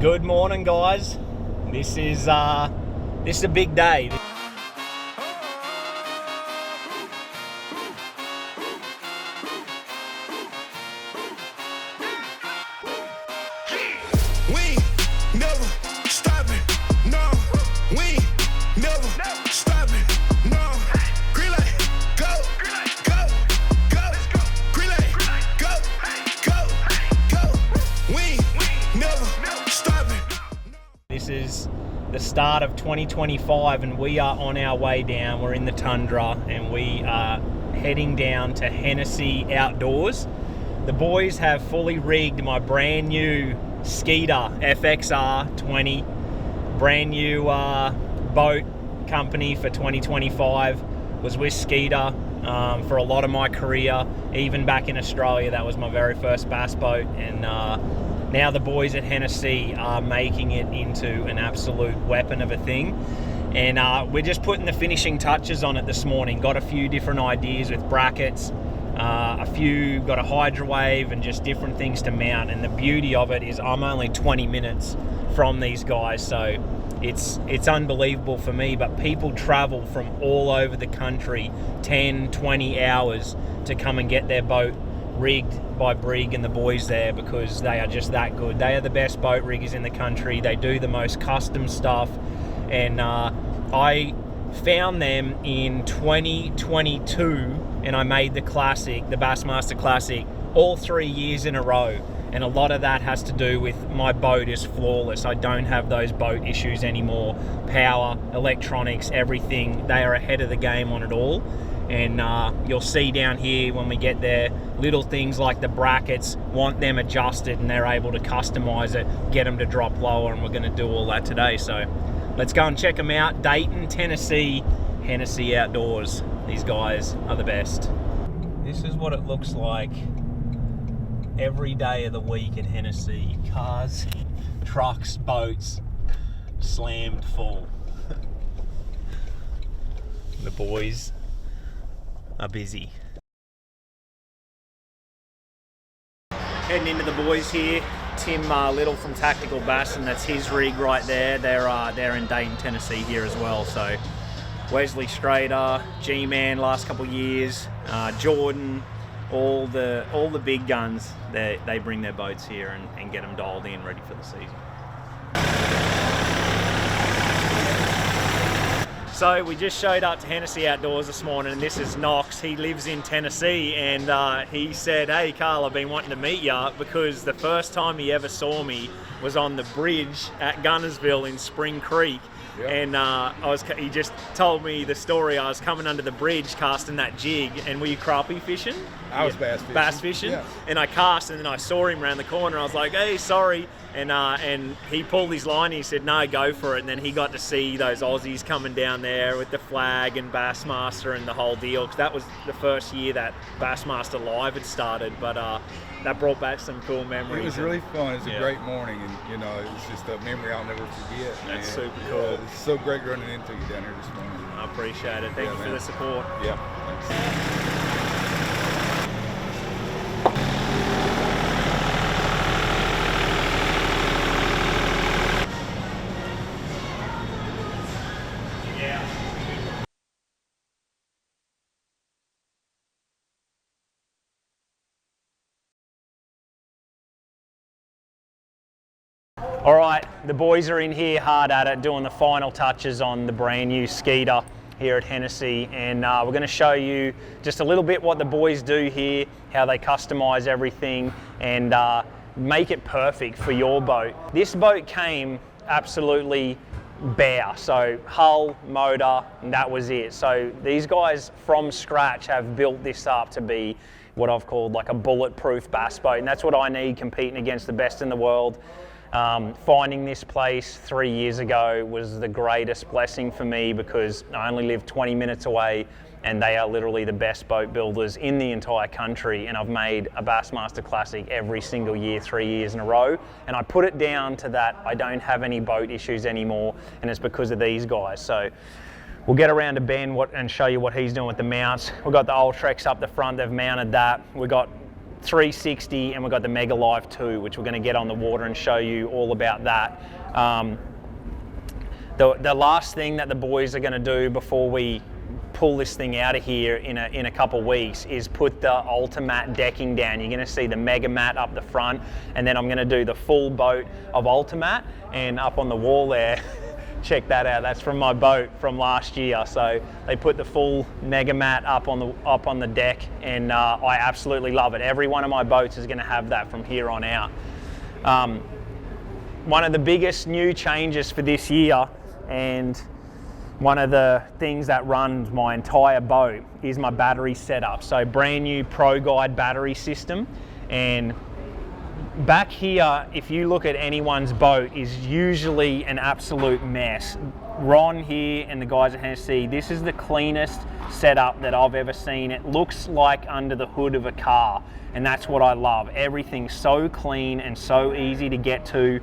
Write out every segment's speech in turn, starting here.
Good morning, guys. This is a big day. This is the start of 2025 and we are on our way down. We're in the tundra and we are heading down to Hennessey Outdoors. The boys have fully rigged my brand new Skeeter FXR 20, brand new boat company for 2025. Was with Skeeter for a lot of my career, even back in Australia. That was my very first bass boat, and now the boys at Hennessey are making it into an absolute weapon of a thing. And we're just putting the finishing touches on it this morning. Got a few different ideas with brackets, got a hydro wave and just different things to mount. And the beauty of it is I'm only 20 minutes from these guys, so it's unbelievable for me. But people travel from all over the country, 10, 20 hours to come and get their boat rigged by Brig and the boys there, because they are just that good. They are the best boat riggers in the country. They do the most custom stuff, and I found them in 2022 and I made the classic, the Bassmaster Classic, all 3 years in a row. And a lot of that has to do with my boat is flawless. I don't have those boat issues anymore. Power, electronics, everything, they are ahead of the game on it all. And you'll see down here when we get there, little things like the brackets, want them adjusted and they're able to customize it, get them to drop lower, and we're gonna do all that today. So let's go and check them out. Dayton, Tennessee, Hennessey Outdoors. These guys are the best. This is what it looks like every day of the week at Hennessey. Cars, trucks, boats, slammed full. The boys are busy. Heading into the boys here. Tim Little from Tactical Bass, and that's his rig right there. They're in Dayton, Tennessee here as well. So Wesley Strader, G-Man last couple years, Jordan, all the big guns, they bring their boats here and get them dialed in, ready for the season. So we just showed up to Hennessey Outdoors this morning, and this is Knox. He lives in Tennessee, and he said, "Hey Carl, I've been wanting to meet you because the first time he ever saw me was on the bridge at Gunnersville in Spring Creek." Yep. And he just told me the story. I was coming under the bridge casting that jig, and were you crappie fishing? I was bass fishing. Bass fishing, yeah. And I cast, and then I saw him around the corner. I was like, "Hey, sorry." And he pulled his line. He said, "No, go for it." And then he got to see those Aussies coming down there with the flag and Bassmaster and the whole deal. Because that was the first year that Bassmaster Live had started. But that brought back some cool memories. It was really fun. It was a great morning, and it was just a memory I'll never forget. That's super cool. It's so great running into you down here this morning. I appreciate it. Thank you for the support. Yeah, thanks. All right, the boys are in here hard at it, doing the final touches on the brand new Skeeter here at Hennessey, and we're going to show you just a little bit what the boys do here, how they customize everything and make it perfect for your boat. This boat came absolutely bare, so hull, motor, and that was it. So these guys from scratch have built this up to be what I've called like a bulletproof bass boat, and that's what I need competing against the best in the world. Finding this place 3 years ago was the greatest blessing for me, because I only live 20 minutes away and they are literally the best boat builders in the entire country, and I've made a Bassmaster Classic every single year, 3 years in a row, and I put it down to that I don't have any boat issues anymore, and it's because of these guys. So we'll get around to Ben and show you what he's doing with the mounts. We've got the Ultrex up the front, they've mounted that. We've got 360, and we've got the Mega Live 2, which we're going to get on the water and show you all about that. The last thing that the boys are going to do before we pull this thing out of here in a couple of weeks is put the Ultimat decking down. You're going to see the Mega Mat up the front, and then I'm going to do the full boat of Ultimat. And up on the wall there, check that out, that's from my boat from last year. So they put the full Mega Mat up on the deck, and I absolutely love it. Every one of my boats is going to have that from here on out. One of the biggest new changes for this year, and one of the things that runs my entire boat, is my battery setup. So brand new Pro Guide battery system, and back here, if you look at anyone's boat, is usually an absolute mess. Ron here and the guys at Hennessey, this is the cleanest setup that I've ever seen. It looks like under the hood of a car, and that's what I love. Everything's so clean and so easy to get to.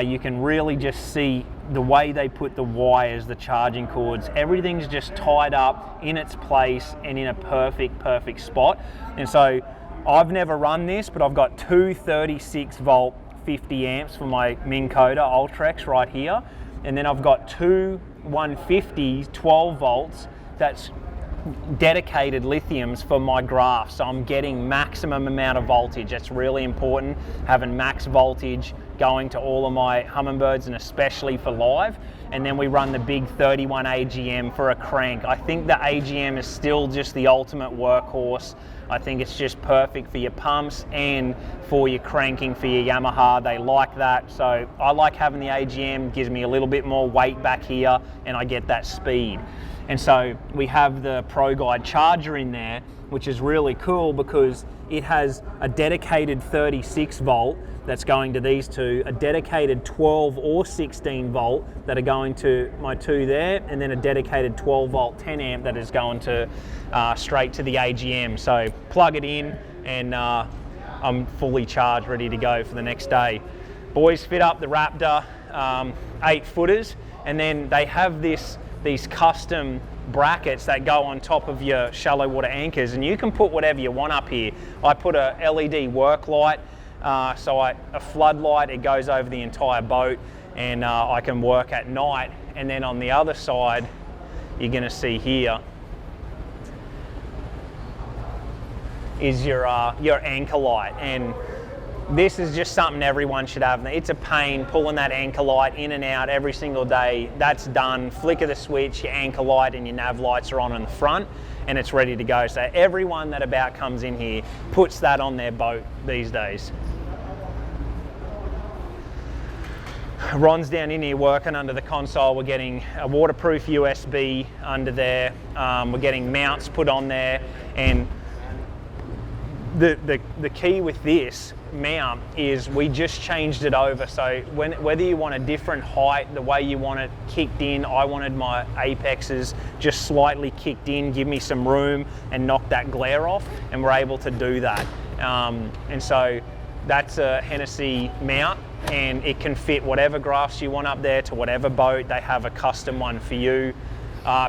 You can really just see the way they put the wires, the charging cords, everything's just tied up in its place and in a perfect spot. And so I've never run this, but I've got two 36 volt 50 amps for my Minn Kota Ultrex right here. And then I've got two 150 12 volts that's dedicated lithiums for my graph. So I'm getting maximum amount of voltage. That's really important, having max voltage going to all of my Humminbirds, and especially for live. And then we run the big 31 AGM for a crank. I think the AGM is still just the ultimate workhorse. I think it's just perfect for your pumps and for your cranking for your Yamaha. They like that. So I like having the AGM, gives me a little bit more weight back here, and I get that speed. And so we have the Pro Guide charger in there, which is really cool because it has a dedicated 36 volt that's going to these two, a dedicated 12 or 16 volt that are going to my two there, and then a dedicated 12 volt 10 amp that is going to straight to the AGM. So plug it in, and I'm fully charged, ready to go for the next day. Boys fit up the Raptor 8 footers, and then they have these custom brackets that go on top of your shallow water anchors, and you can put whatever you want up here. I put a LED work light, a floodlight, it goes over the entire boat, and I can work at night. And then on the other side, you're going to see here is your anchor light, and this is just something everyone should have. It's a pain pulling that anchor light in and out every single day. That's done. Flick of the switch, your anchor light and your nav lights are on in the front, and it's ready to go. So everyone that about comes in here puts that on their boat these days. Ron's down in here working under the console. We're getting a waterproof USB under there. We're getting mounts put on there, and the key with this mount is we just changed it over. So whether you want a different height, the way you want it kicked in, I wanted my apexes just slightly kicked in, give me some room and knock that glare off, and we're able to do that. And so that's a Hennessey mount, and it can fit whatever graphs you want up there to whatever boat. They have a custom one for you.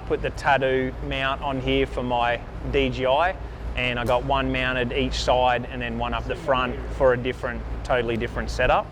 Put the Tattoo mount on here for my DJI, and I got one mounted each side and then one up the front for a totally different setup.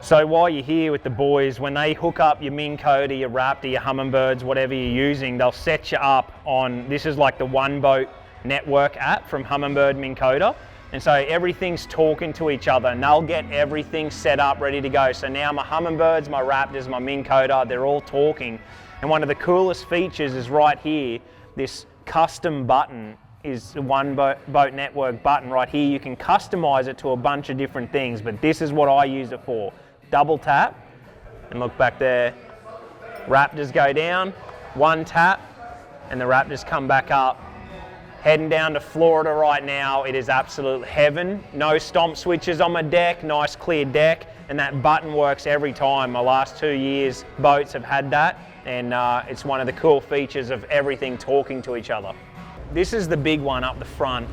So while you're here with the boys, when they hook up your Minn Kota, your Raptor, your Humminbirds, whatever you're using, they'll set you up on, this is like the One Boat Network app from Humminbird Minn Kota. And so everything's talking to each other, and they'll get everything set up, ready to go. So now my Humminbirds, my Raptors, my Minn Kota, they're all talking. And one of the coolest features is right here, this custom button is the One Boat Network button right here. You can customize it to a bunch of different things, but this is what I use it for. Double tap, and look back there, Raptors go down, one tap, and the Raptors come back up. Heading down to Florida right now, it is absolute heaven. No stomp switches on my deck, nice clear deck, and that button works every time. My last 2 years, boats have had that, and it's one of the cool features of everything talking to each other. This is the big one up the front.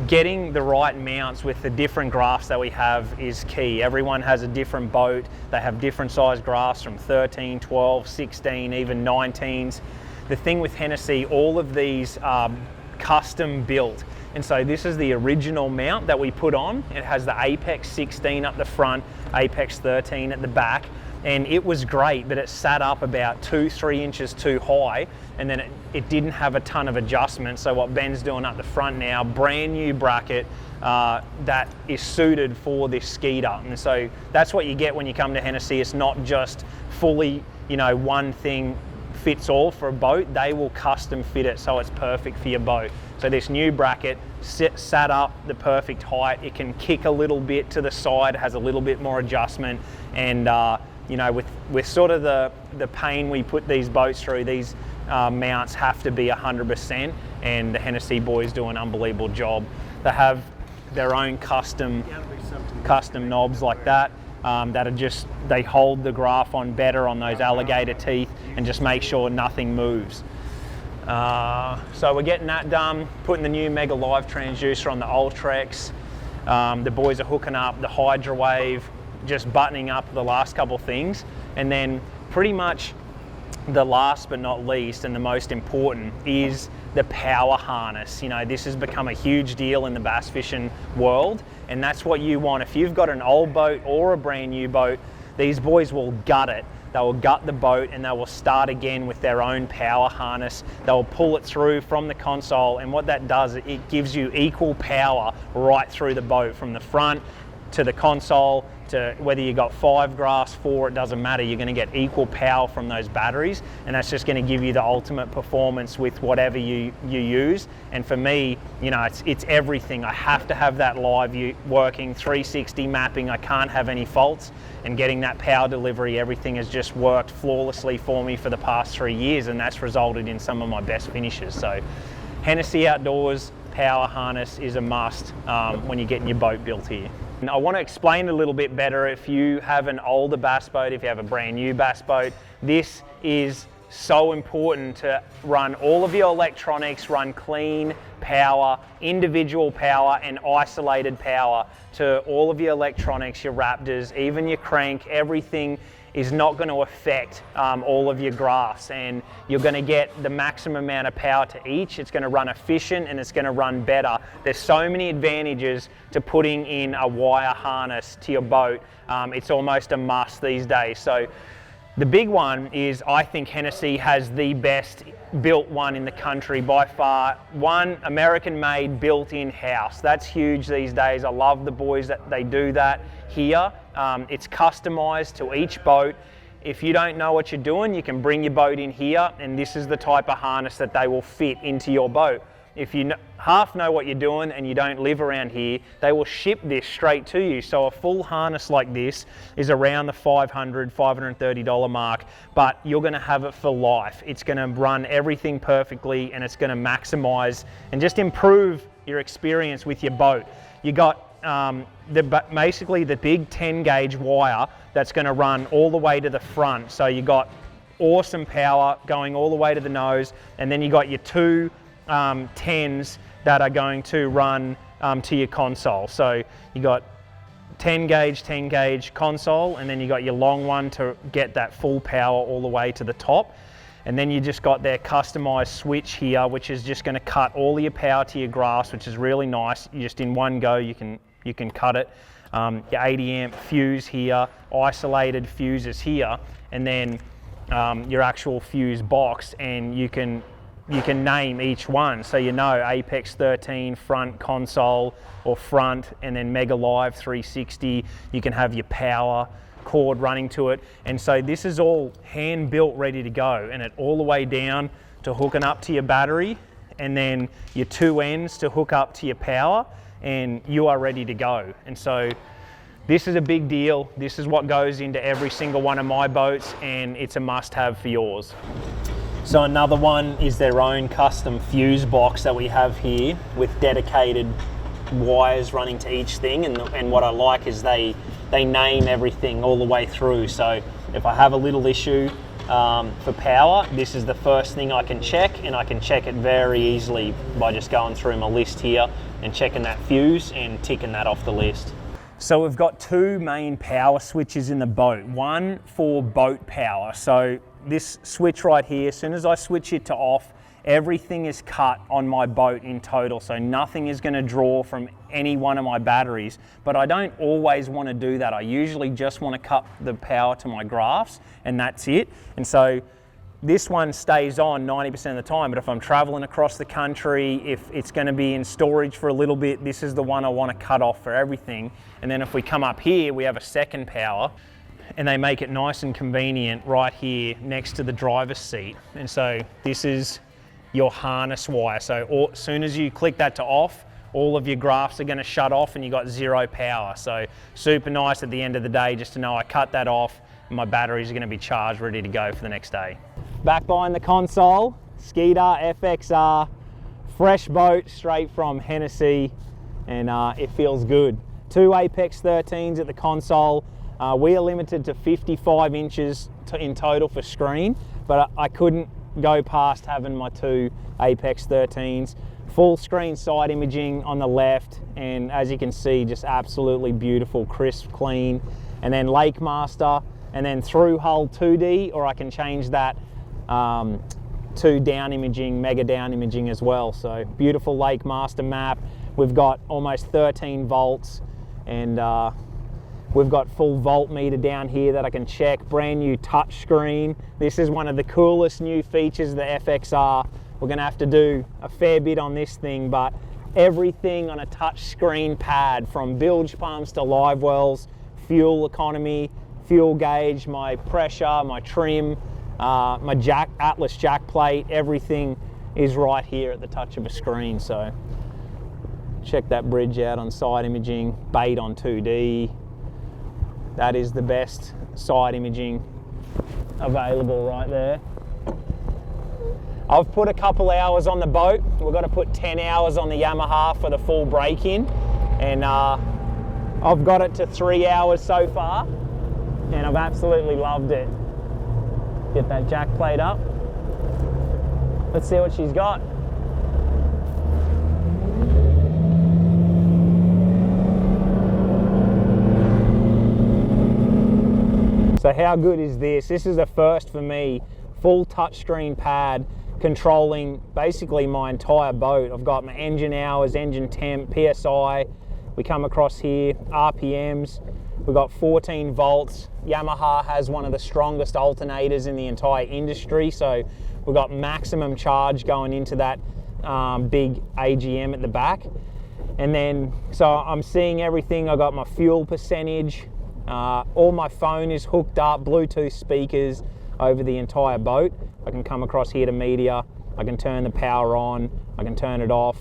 Getting the right mounts with the different graphs that we have is key. Everyone has a different boat. They have different size graphs from 13, 12, 16, even 19s. The thing with Hennessey, all of these are custom built. And so this is the original mount that we put on. It has the Apex 16 up the front, Apex 13 at the back, and it was great, but it sat up about 2-3 inches too high, and then it didn't have a ton of adjustment. So what Ben's doing up the front now, brand new bracket that is suited for this Skeeter. And so that's what you get when you come to Hennessey. It's not just fully, you know, one thing fits all for a boat. They will custom fit it so it's perfect for your boat. So this new bracket sat up the perfect height. It can kick a little bit to the side, has a little bit more adjustment, and you know, with sort of the pain we put these boats through, these mounts have to be 100%, and the Hennessey boys do an unbelievable job. They have their own custom knobs like that that are just, they hold the graph on better on those alligator teeth and just make sure nothing moves. So we're getting that done, putting the new Mega Live transducer on the Ultrex. The boys are hooking up the Hydrawave, just buttoning up the last couple things, and then pretty much the last but not least and the most important is the power harness. You know, this has become a huge deal in the bass fishing world, and that's what you want. If you've got an old boat or a brand new boat, these boys will gut it. They will gut the boat and they will start again with their own power harness. They'll pull it through from the console, and what that does, it gives you equal power right through the boat, from the front to the console, to whether you got 5 graphs, 4, it doesn't matter. You're going to get equal power from those batteries, and that's just going to give you the ultimate performance with whatever you use. And for me, you know, it's everything. I have to have that live working 360 mapping. I can't have any faults, and getting that power delivery, everything has just worked flawlessly for me for the past 3 years, and that's resulted in some of my best finishes. So Hennessey Outdoors power harness is a must when you're getting your boat built here. And I want to explain a little bit better. If you have an older bass boat, if you have a brand new bass boat, this is so important to run all of your electronics, run clean power, individual power and isolated power to all of your electronics, your Raptors, even your crank. Everything is not going to affect all of your graphs, and you're going to get the maximum amount of power to each. It's going to run efficient and it's going to run better. There's so many advantages to putting in a wire harness to your boat. It's almost a must these days. So the big one is, I think Hennessey has the best built one in the country by far. One American made, built in-house. That's huge these days. I love the boys that they do that here. It's customized to each boat. If you don't know what you're doing, you can bring your boat in here, and this is the type of harness that they will fit into your boat. If you half know what you're doing and you don't live around here, they will ship this straight to you. So a full harness like this is around the $530 mark, but you're going to have it for life. It's going to run everything perfectly, and it's going to maximize and just improve your experience with your boat. You got basically the big 10 gauge wire that's going to run all the way to the front. So you got awesome power going all the way to the nose, and then you got your two 10s that are going to run to your console. So you got 10 gauge console, and then you got your long one to get that full power all the way to the top. And then you just got their customized switch here, which is just going to cut all of your power to your graphs, which is really nice. You just in one go you can cut it. Your 80 amp fuse here, isolated fuses here, and then your actual fuse box, and you can name each one. So you know, Apex 13 front console or front, and then Mega Live 360. You can have your power cord running to it, and so this is all hand built, ready to go, and it all the way down to hooking up to your battery, and then your two ends to hook up to your power, and you are ready to go. And so this is a big deal. This is what goes into every single one of my boats, and it's a must-have for yours. So another one is their own custom fuse box that we have here with dedicated wires running to each thing, and what I like is they name everything all the way through. So if I have a little issue for power, this is the first thing I can check, and I can check it very easily by just going through my list here and checking that fuse and ticking that off the list. So we've got two main power switches in the boat, one for boat power. So this switch right here, as soon as I switch it to off, everything is cut on my boat in total, so nothing is going to draw from any one of my batteries. But I don't always want to do that. I usually just want to cut the power to my graphs, and that's it. And so this one stays on 90% of the time, but if I'm traveling across the country, if it's going to be in storage for a little bit, this is the one I want to cut off for everything. And then if we come up here, we have a second power, and they make it nice and convenient right here next to the driver's seat. And so this is your harness wire. So as soon as you click that to off, all of your graphs are going to shut off and you got 0 power. So super nice at the end of the day just to know I cut that off and my batteries are going to be charged, ready to go for the next day. Back behind the console, Skeeter FXR, fresh boat straight from Hennessey, and it feels good. 2 Apex 13s at the console. We are limited to 55 inches in total for screen, but I couldn't go past having my 2 Apex 13s. Full screen side imaging on the left, and as you can see, just absolutely beautiful, crisp, clean. And then Lake Master, and then through hull 2D, or I can change that to down imaging, mega down imaging as well. So beautiful Lake Master map. We've got almost 13 volts, and we've got full voltmeter down here that I can check. Brand new touch screen. This is one of the coolest new features of the FXR. We're gonna have to do a fair bit on this thing, but everything on a touch screen pad, from bilge pumps to live wells, fuel economy, fuel gauge, my pressure, my trim, my Atlas jack plate, everything is right here at the touch of a screen. So check that bridge out on side imaging, bait on 2D. That is the best side imaging available right there. I've put a couple hours on the boat. We've got to put 10 hours on the Yamaha for the full break-in, and I've got it to 3 hours so far, and I've absolutely loved it. Get that jack plate up. Let's see what she's got. So how good is this? This is a first for me. Full touchscreen pad controlling basically my entire boat. I've got my engine hours, engine temp, PSI. We come across here, RPMs. We've got 14 volts. Yamaha has one of the strongest alternators in the entire industry, so we've got maximum charge going into that big AGM at the back. And then, so I'm seeing everything. I got my fuel percentage. All my phone is hooked up, Bluetooth speakers over the entire boat. I can come across here to media. I can turn the power on. I can turn it off.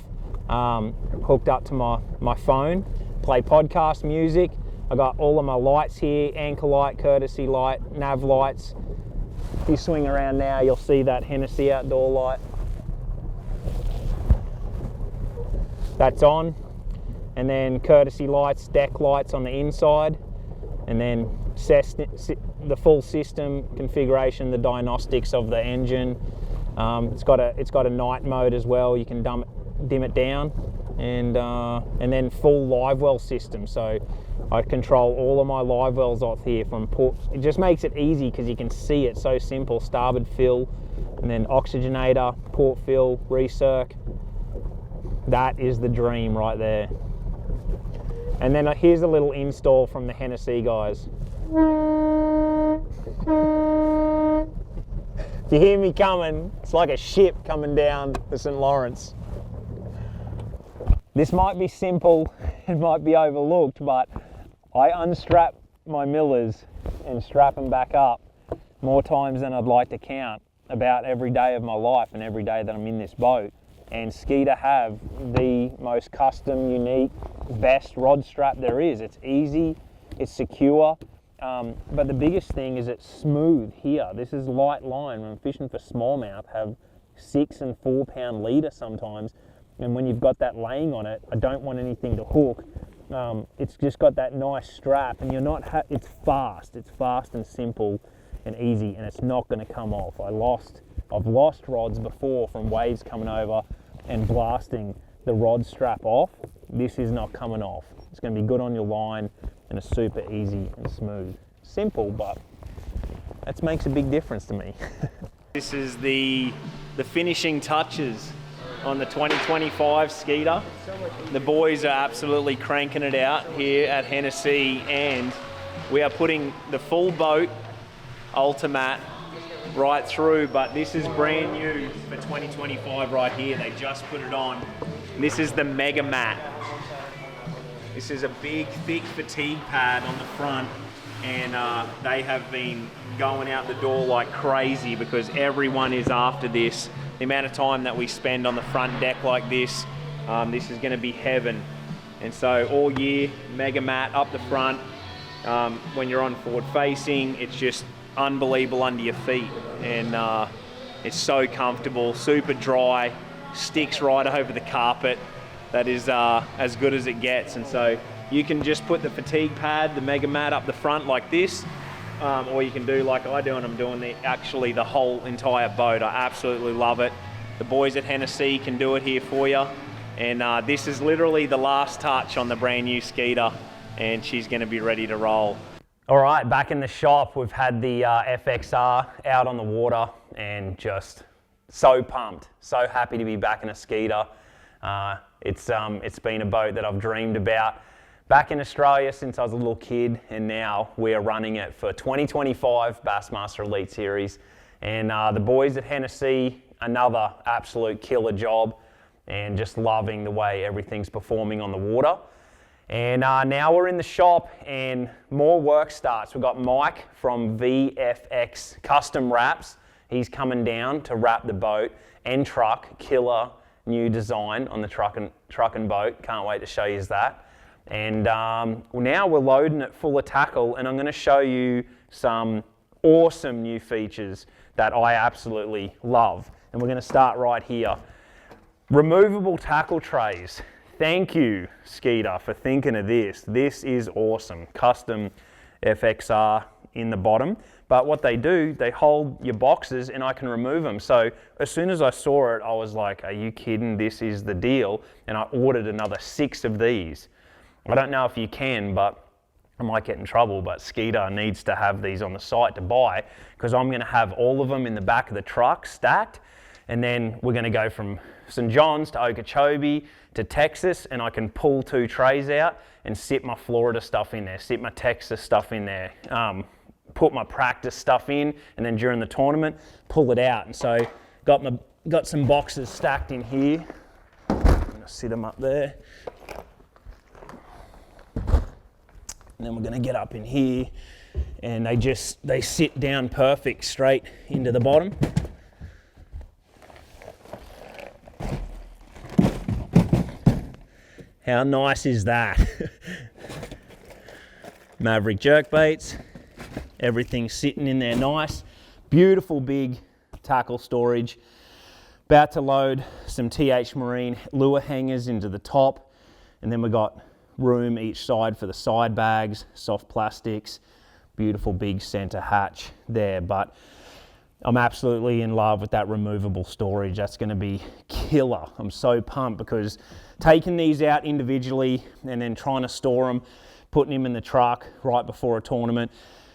Hooked up to my phone. Play podcast music. I got all of my lights here, anchor light, courtesy light, nav lights. If you swing around now, you'll see that Hennessey outdoor light. That's on. And then courtesy lights, deck lights on the inside. And then the full system configuration, the diagnostics of the engine. It's got a night mode as well. You can dim it down, and then full live well system. So I control all of my live wells off here from port. It just makes it easy because you can see it, so simple. Starboard fill, and then oxygenator, port fill, recirc. That is the dream right there. And then here's a little install from the Hennessey guys. If you hear me coming, it's like a ship coming down the St. Lawrence. This might be simple, it might be overlooked, but I unstrap my millers and strap them back up more times than I'd like to count, about every day of my life and every day that I'm in this boat. And Skeeter have the most custom, unique, best rod strap there is. It's easy, it's secure, but the biggest thing is it's smooth here. This is light line. When I'm fishing for smallmouth, have 6 and 4 pound leader sometimes, and when you've got that laying on it, I don't want anything to hook. It's just got that nice strap, and you're not. It's fast. It's fast and simple and easy, and it's not going to come off. I've lost rods before from waves coming over and blasting the rod strap off. This is not coming off. It's going to be good on your line, and it's super easy and smooth. Simple, but that makes a big difference to me. This is the finishing touches on the 2025 Skeeter. The boys are absolutely cranking it out here at Hennessey, and we are putting the full boat Ultimat right through, but this is brand new for 2025 right here. They just put it on. This is the Mega Mat. This is a big, thick fatigue pad on the front, and they have been going out the door like crazy because everyone is after this. The amount of time that we spend on the front deck like this, this is going to be heaven. And so all year, Mega Mat up the front. When you're on forward facing, it's just unbelievable under your feet, and it's so comfortable, super dry, sticks right over the carpet. That is as good as it gets. And so you can just put the fatigue pad, the Mega Mat up the front like this, or you can do like I do, and I'm doing actually the whole entire boat. I absolutely love it. The boys at Hennessey can do it here for you, and this is literally the last touch on the brand new Skeeter, and she's going to be ready to roll. All right, back in the shop, we've had the FXR out on the water, and just so pumped, so happy to be back in a Skeeter. It's been a boat that I've dreamed about back in Australia since I was a little kid, and now we're running it for 2025 Bassmaster Elite Series. And the boys at Hennessey, another absolute killer job, and just loving the way everything's performing on the water. And now we're in the shop and more work starts. We've got Mike from VFX Custom Wraps. He's coming down to wrap the boat and truck. Killer new design on the truck and boat. Can't wait to show you that. And now we're loading it full of tackle, and I'm going to show you some awesome new features that I absolutely love. And we're going to start right here. Removable tackle trays. Thank you, Skeeter, for thinking of this. This is awesome. Custom FXR in the bottom. But what they do, they hold your boxes and I can remove them. So as soon as I saw it, I was like, are you kidding? This is the deal. And I ordered another 6 of these. I don't know if you can, but I might get in trouble, but Skeeter needs to have these on the site to buy, because I'm going to have all of them in the back of the truck stacked. And then we're going to go from St. John's to Okeechobee to Texas, and I can pull 2 trays out and sit my Florida stuff in there, sit my Texas stuff in there, put my practice stuff in, and then during the tournament, pull it out. And so got some boxes stacked in here. I'm going to sit them up there. And then we're going to get up in here, and they sit down perfect straight into the bottom. How nice is that? Maverick jerkbaits, everything's sitting in there nice. Beautiful big tackle storage. About to load some TH Marine lure hangers into the top, and then we got room each side for the side bags, soft plastics, beautiful big center hatch there. But I'm absolutely in love with that removable storage. That's going to be killer. I'm so pumped, because taking these out individually and then trying to store them, putting them in the truck right before a tournament,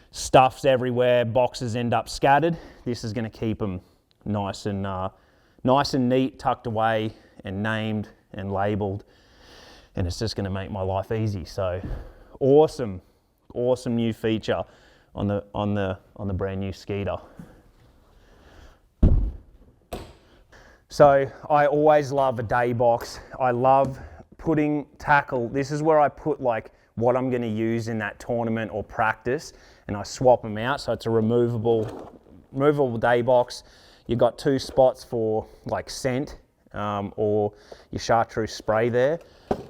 stuff's everywhere, boxes end up scattered. This is going to keep them nice and neat, tucked away and named and labeled, and it's just going to make my life easy. So awesome new feature on the brand new Skeeter. So I always love a day box. I love putting tackle. This is where I put like what I'm going to use in that tournament or practice, and I swap them out. So it's a removable day box. You've got 2 spots for like scent or your chartreuse spray there,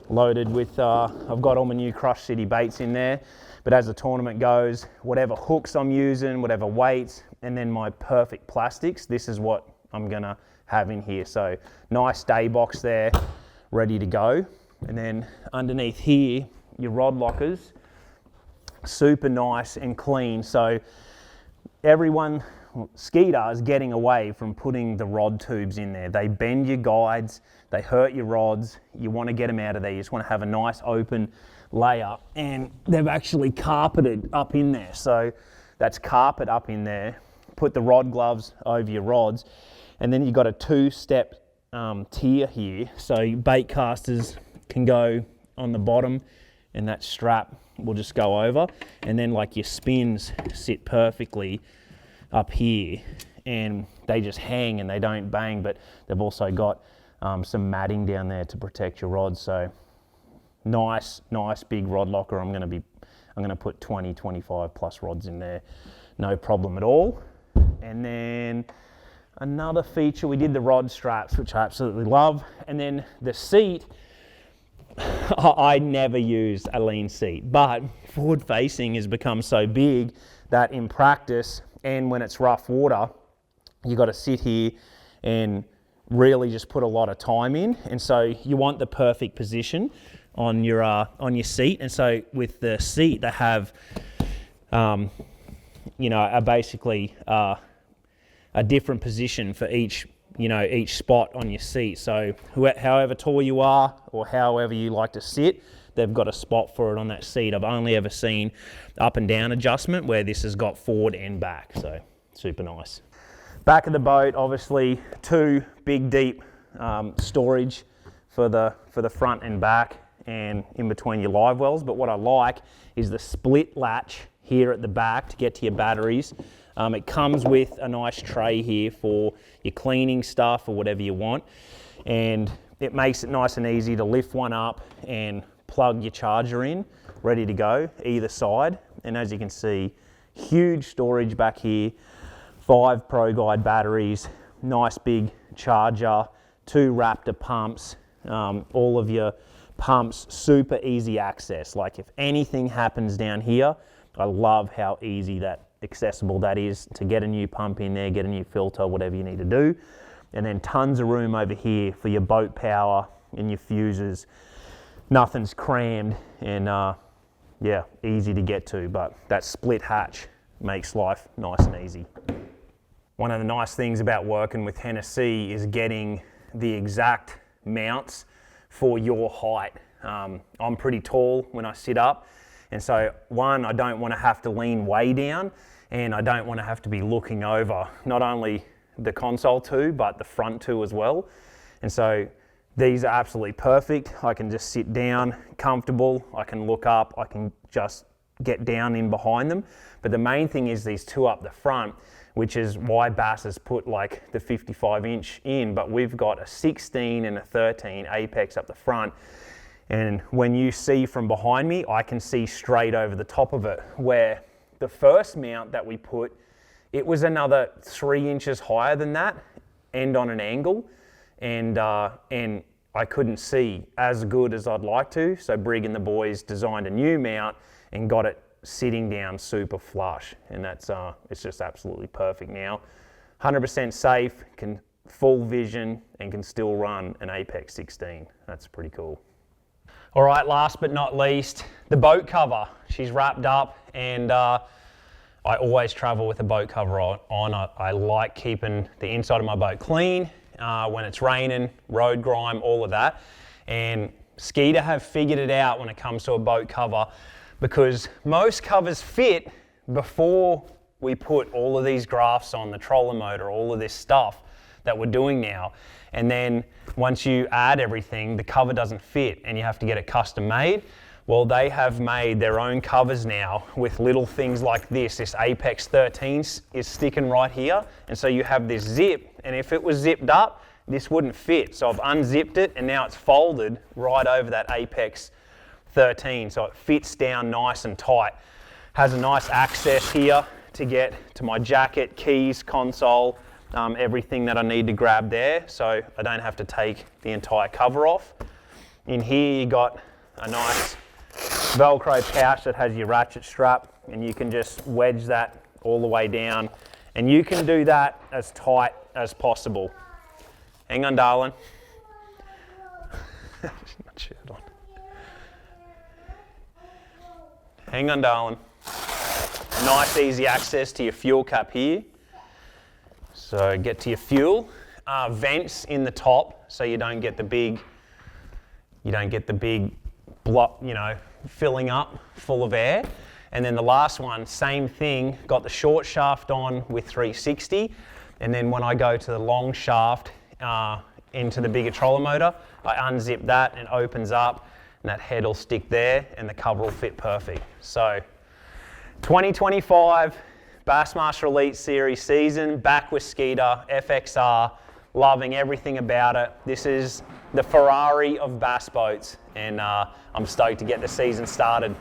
loaded with, I've got all my new Crush City baits in there, but as the tournament goes, whatever hooks I'm using, whatever weights, and then my perfect plastics, this is what I'm gonna have in here. So nice day box there, ready to go. And then underneath here, your rod lockers, super nice and clean. So everyone, Skeeter is getting away from putting the rod tubes in there. They bend your guides, they hurt your rods. You want to get them out of there. You just want to have a nice open layer, and they've actually carpeted up in there. So that's carpet up in there put the rod gloves over your rods, and then you've got a 2-step tier here, so bait casters can go on the bottom and that strap will just go over, and then like your spins sit perfectly up here and they just hang and they don't bang, but they've also got some matting down there to protect your rods. So nice big rod locker. I'm going to put 25 plus rods in there, no problem at all. And then another feature, we did the rod straps, which I absolutely love. And then the seat, I never used a lean seat, but forward facing has become so big that in practice and when it's rough water, you got to sit here and really just put a lot of time in. And so you want the perfect position on your seat. And so with the seat, they have, basically a different position for each spot on your seat. So however tall you are or however you like to sit, they've got a spot for it on that seat. I've only ever seen up and down adjustment where this has got forward and back, so super nice. Back of the boat, obviously 2 big deep storage for the front and back and in between your live wells. But what I like is the split latch here at the back to get to your batteries. It comes with a nice tray here for your cleaning stuff or whatever you want, and it makes it nice and easy to lift one up and plug your charger in, ready to go either side. And as you can see, huge storage back here, 5 Pro Guide batteries, nice big charger, 2 Raptor pumps, all of your pumps, super easy access. Like if anything happens down here, I love how easy accessible that is to get a new pump in there, get a new filter, whatever you need to do. And then tons of room over here for your boat power and your fuses. Nothing's crammed and easy to get to, but that split hatch makes life nice and easy. One of the nice things about working with Hennessey is getting the exact mounts for your height. I'm pretty tall when I sit up, and so I don't want to have to lean way down, and I don't want to have to be looking over not only the console too, but the front too as well. And so these are absolutely perfect. I can just sit down comfortable, I can look up, I can just get down in behind them. But the main thing is these 2 up the front, which is why Bass has put like the 55-inch in, but we've got a 16 and a 13 apex up the front. And when you see from behind me, I can see straight over the top of it, where the first mount that we put, it was another 3 inches higher than that, and on an angle, and I couldn't see as good as I'd like to. So Brig and the boys designed a new mount and got it sitting down super flush, and that's it's just absolutely perfect now. 100% safe, can full vision, and can still run an Apex 16. That's pretty cool. All right, last but not least, the boat cover. She's wrapped up, and I always travel with a boat cover on. I like keeping the inside of my boat clean when it's raining, road grime, all of that. And Skeeter have figured it out when it comes to a boat cover, because most covers fit before we put all of these grafts on, the trolling motor, all of this stuff that we're doing now. And then once you add everything, the cover doesn't fit and you have to get it custom made. Well, they have made their own covers now with little things like this. This Apex 13 is sticking right here. And so you have this zip, and if it was zipped up, this wouldn't fit. So I've unzipped it, and now it's folded right over that Apex 13, so it fits down nice and tight. Has a nice access here to get to my jacket, keys, console, everything that I need to grab there, so I don't have to take the entire cover off. In here you got a nice Velcro pouch that has your ratchet strap, and you can just wedge that all the way down, and you can do that as tight as possible. Hang on, darling. Not shirt on. Hang on, darling. Nice easy access to your fuel cap here. So get to your fuel. Vents in the top, so you don't get the big block, filling up full of air. And then the last one, same thing, got the short shaft on with 360. And then when I go to the long shaft into the bigger trolling motor, I unzip that and it opens up, and that head will stick there and the cover will fit perfect. So 2025 Bassmaster Elite Series season, back with Skeeter, FXR, loving everything about it. This is the Ferrari of bass boats, and I'm stoked to get the season started.